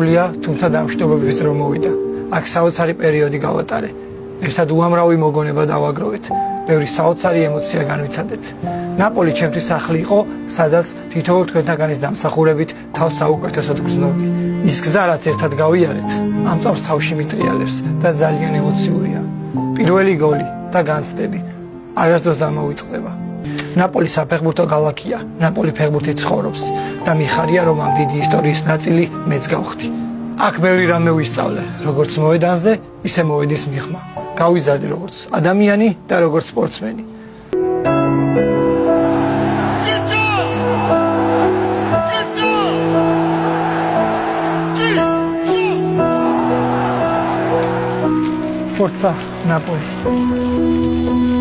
წარსულია, თუმცა დამშვიდობების დრო მოვიდა. აქ საოცარი პერიოდი გავატარე. ერთად უამრავი მოგონება დავაგროვეთ. ბევრი საოცარი ემოცია განვიცადეთ. ნაპოლი ჩემთვის სახლი იყო, სადაც თითოეულ თქვენთაგანის დამსახურებით თავს საუკეთესოდ გრძნობდი. ის გზა, რაც ერთად გავიარეთ, ამ წამს თავში მიტრიალებს და ძალიან ემოციურია. პირველი გოლი და განცდები არასდროს დამოვიწყდება. ნაპოლი საფეხბურთო ქალაქია, ნაპოლი ფეხბურთით ცხოვრობს და მიხარია, რომ ამ დიდი ისტორიის ნაწილი მეც გავხდი. აქ ბევრი რამე ვისწავლე, როგორც მოედანზე, ისე მოედის მიღმა. გავიზარდე როგორც ადამიანი და როგორც სპორტსმენი. Forza Napoli.